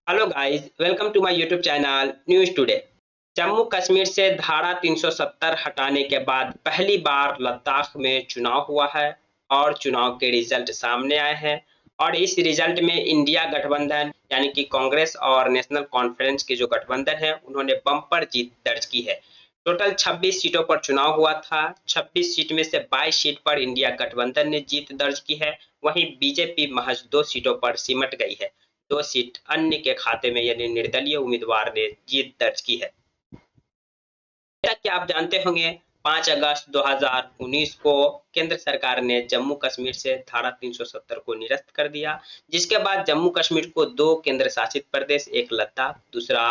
Hello guys, welcome to my YouTube channel news today. Jammu Kashmir से धारा 370 हटाने के बाद पहली बार लद्दाख में चुनाव हुआ है और चुनाव के रिजल्ट सामने आए हैं और इस रिजल्ट में इंडिया गठबंधन यानी कि कांग्रेस और नेशनल कॉन्फ्रेंस के जो गठबंधन है उन्होंने बम्पर जीत दर्ज की है। टोटल 26 सीटों पर चुनाव हुआ था। 26 सीट में से 22 सीट पर इंडिया गठबंधन ने जीत दर्ज की है। वहीं बीजेपी महज 2 सीटों पर सिमट गई है। 2 सीट अन्य के खाते में यानी निर्दलीय उम्मीदवार ने जीत दर्ज की है। जैसा कि आप जानते होंगे, 5 अगस्त 2019 को केंद्र सरकार ने जम्मू कश्मीर से धारा 370 को निरस्त कर दिया, जिसके बाद जम्मू कश्मीर को 2 केंद्र शासित प्रदेश, एक लद्दाख, दूसरा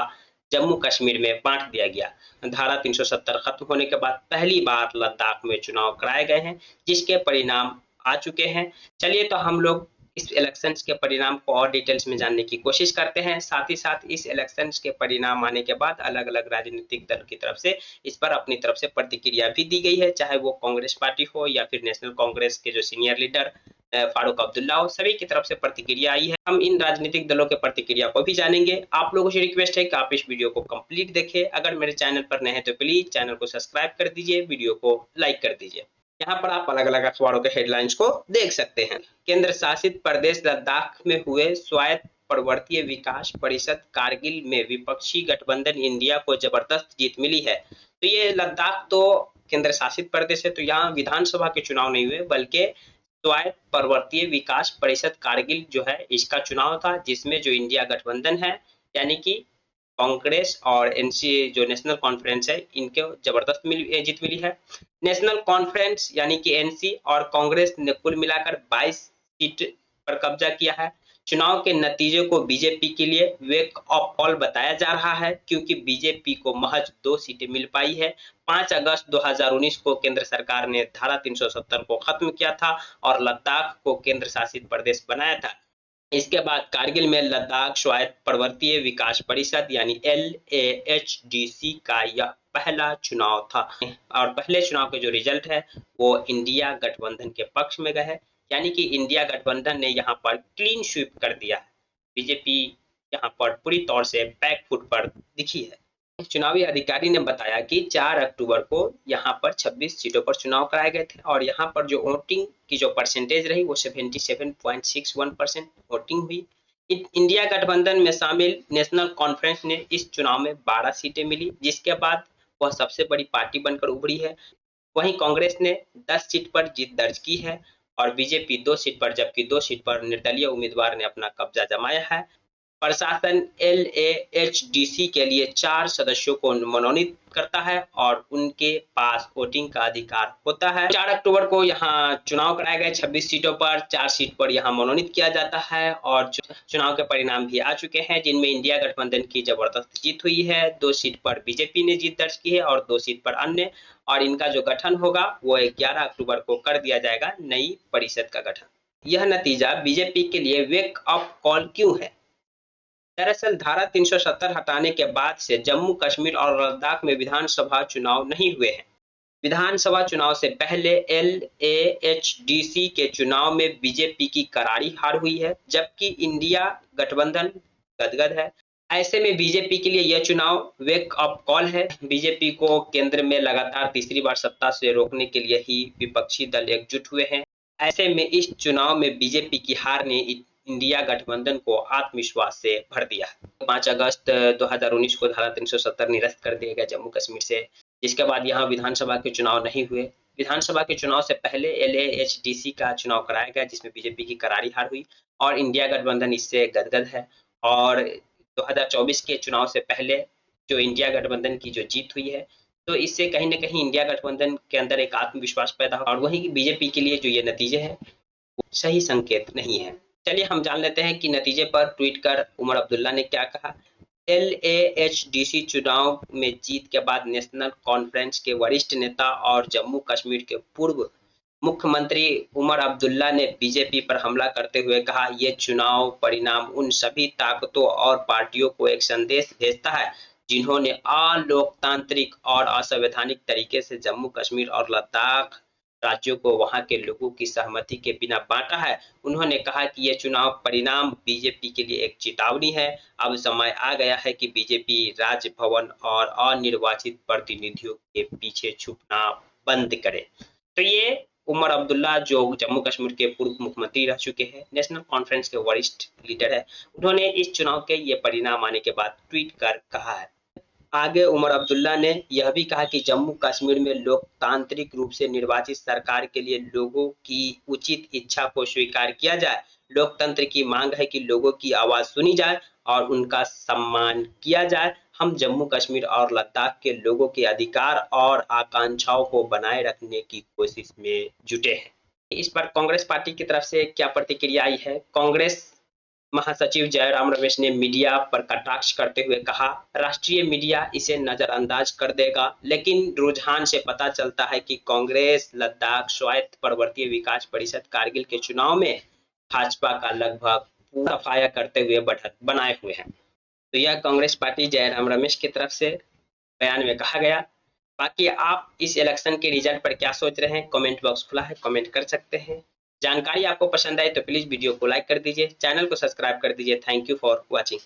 जम्मू कश्मीर में बांट दिया गया। धारा 370 खत्म होने के बाद पहली बार लद्दाख में चुनाव कराए गए हैं, जिसके परिणाम आ चुके हैं। चलिए तो हम लोग इस इलेक्शंस के परिणाम को और डिटेल्स में जानने की कोशिश करते हैं। साथ ही साथ इस इलेक्शंस के परिणाम आने के बाद अलग-अलग राजनीतिक दल की तरफ से इस पर अपनी तरफ से प्रतिक्रिया भी दी गई है, चाहे वो कांग्रेस पार्टी हो या फिर नेशनल कांग्रेस के जो सीनियर लीडर फारूक अब्दुल्ला हो, सभी की तरफ से प्रतिक्रिया आई है। हम इन राजनीतिक दलों के प्रतिक्रिया को भी जानेंगे। आप लोगों से रिक्वेस्ट है कि आप इस वीडियो को कंप्लीट देखें। अगर मेरे चैनल पर नए हैं तो प्लीज चैनल को सब्सक्राइब कर दीजिए, वीडियो को लाइक कर दीजिए। यहाँ पर आप अलग-अलग अखबारों के हेडलाइंस को देख सकते हैं। केंद्र शासित प्रदेश लद्दाख में हुए स्वायत्त पर्वतीय विकास परिषद कारगिल में विपक्षी गठबंधन इंडिया को जबरदस्त जीत मिली है। तो ये लद्दाख तो केंद्र शासित प्रदेश है, तो यहाँ विधानसभा के चुनाव नहीं हुए बल्कि स्वायत्त पर्वतीय विकास परिषद कारगिल जो है इसका चुनाव था, जिसमें जो इंडिया गठबंधन है यानी कि कांग्रेस और एनसी जो नेशनल कॉन्फ्रेंस है इनके जबरदस्त जीत मिली है। नेशनल कॉन्फ्रेंस यानी कि एनसी और कांग्रेस ने कुल मिलाकर 22 सीट पर कब्जा किया है। चुनाव के नतीजे को बीजेपी के लिए वेक अप कॉल बताया जा रहा है, क्योंकि बीजेपी को महज 2 सीटें मिल पाई है। 5 अगस्त 2019 को केंद्र सरकार ने धारा 370 को खत्म किया था और लद्दाख को केंद्र शासित प्रदेश बनाया था। इसके बाद कारगिल में लद्दाख स्वायत्त पर्वतीय विकास परिषद यानी LAHDC का यह पहला चुनाव था और पहले चुनाव के जो रिजल्ट है वो इंडिया गठबंधन के पक्ष में गए हैं, यानी कि इंडिया गठबंधन ने यहाँ पर क्लीन स्वीप कर दिया है। बीजेपी यहाँ पर पूरी तौर से बैक फुट पर दिखी है। चुनावी अधिकारी ने बताया कि 4 अक्टूबर को यहाँ पर 26 सीटों पर चुनाव कराए गए थे और यहाँ पर जो वोटिंग की जो परसेंटेज रही वो 77.61% वोटिंग हुई। इंडिया गठबंधन में शामिल नेशनल कॉन्फ्रेंस ने इस चुनाव में 12 सीटें मिली, जिसके बाद वह सबसे बड़ी पार्टी बनकर उभरी है। वहीं कांग्रेस ने 10 सीट पर जीत दर्ज की है और बीजेपी 2 सीट पर, जबकि 2 सीट पर निर्दलीय उम्मीदवार ने अपना कब्जा जमाया है। प्रशासन LAHDC के लिए 4 सदस्यों को मनोनीत करता है और उनके पास वोटिंग का अधिकार होता है। 4 अक्टूबर को यहाँ चुनाव कराए गए 26 सीटों पर, 4 सीट पर यहाँ मनोनीत किया जाता है और चुनाव के परिणाम भी आ चुके हैं, जिनमें इंडिया गठबंधन की जबरदस्त जीत हुई है। 2 सीट पर बीजेपी ने जीत दर्ज की है और 2 सीट पर अन्य, और इनका जो गठन होगा वो 11 अक्टूबर को कर दिया जाएगा, नई परिषद का गठन। यह नतीजा बीजेपी के लिए वेक अप कॉल क्यों है? दरअसल धारा 370 हटाने के बाद से जम्मू कश्मीर और लद्दाख में विधानसभा चुनाव नहीं हुए हैं। विधानसभा चुनाव से पहले LAHDC के चुनाव में बीजेपी की करारी हार हुई है, जबकि इंडिया गठबंधन गदगद है। ऐसे में बीजेपी के लिए यह चुनाव वेक अप कॉल है। बीजेपी को केंद्र में लगातार तीसरी बार सत्ता से रोकने के लिए ही विपक्षी दल एकजुट हुए हैं। ऐसे में इस चुनाव में बीजेपी की हार ने इंडिया गठबंधन को आत्मविश्वास से भर दिया। 5 अगस्त 2019 को धारा 370 निरस्त कर दिया गया जम्मू कश्मीर से, जिसके बाद यहाँ विधानसभा के चुनाव नहीं हुए। विधानसभा के चुनाव से पहले LAHDC का चुनाव कराया गया, जिसमें बीजेपी की करारी हार हुई और इंडिया गठबंधन इससे गदगद है। और 2024 के चुनाव से पहले जो इंडिया गठबंधन की जो जीत हुई है, तो इससे कहीं न कहीं इंडिया गठबंधन के अंदर एक आत्मविश्वास पैदा हुआ और वहीं बीजेपी के लिए जो ये नतीजे हैं, वो सही संकेत नहीं है। चलिए हम जान लेते हैं कि नतीजे पर ट्वीट कर उमर अब्दुल्ला ने क्या कहा। LAHDC चुनाव में जीत के बाद नेशनल कॉन्फ्रेंस के वरिष्ठ नेता और जम्मू कश्मीर के पूर्व मुख्यमंत्री उमर अब्दुल्ला ने बीजेपी पर हमला करते हुए कहा, ये चुनाव परिणाम उन सभी ताकतों और पार्टियों को एक संदेश भेजता है जिन्होंने अलोकतांत्रिक और असंवैधानिक तरीके से जम्मू कश्मीर और लद्दाख राज्यों को वहां के लोगों की सहमति के बिना बांटा है। उन्होंने कहा कि यह चुनाव परिणाम बीजेपी के लिए एक चेतावनी है। अब समय आ गया है कि बीजेपी राजभवन और अनिर्वाचित प्रतिनिधियों के पीछे छुपना बंद करे। तो ये उमर अब्दुल्ला जो जम्मू कश्मीर के पूर्व मुख्यमंत्री रह चुके हैं, नेशनल कॉन्फ्रेंस के वरिष्ठ लीडर है, उन्होंने इस चुनाव के ये परिणाम आने के बाद ट्वीट कर कहा है। आगे उमर अब्दुल्ला ने यह भी कहा कि जम्मू कश्मीर में लोकतांत्रिक रूप से निर्वाचित सरकार के लिए लोगों की उचित इच्छा को स्वीकार किया जाए। लोकतंत्र की मांग है कि लोगों की आवाज सुनी जाए और उनका सम्मान किया जाए। हम जम्मू कश्मीर और लद्दाख के लोगों के अधिकार और आकांक्षाओं को बनाए रखने की कोशिश में जुटे हैं। इस पर कांग्रेस पार्टी की तरफ से क्या प्रतिक्रिया आई है? कांग्रेस महासचिव जयराम रमेश ने मीडिया पर कटाक्ष करते हुए कहा, राष्ट्रीय मीडिया इसे नजरअंदाज कर देगा, लेकिन रुझान से पता चलता है कि कांग्रेस लद्दाख स्वायत्त पर्वतीय विकास परिषद कारगिल के चुनाव में भाजपा का लगभग पूरा सफाया करते हुए बढ़त बनाए हुए हैं। तो यह कांग्रेस पार्टी जयराम रमेश की तरफ से बयान में कहा गया। बाकी आप इस इलेक्शन के रिजल्ट पर क्या सोच रहे हैं? कमेंट बॉक्स खुला है, कमेंट कर सकते हैं। जानकारी आपको पसंद आई तो प्लीज वीडियो को लाइक कर दीजिए, चैनल को सब्सक्राइब कर दीजिए। Thank you for watching.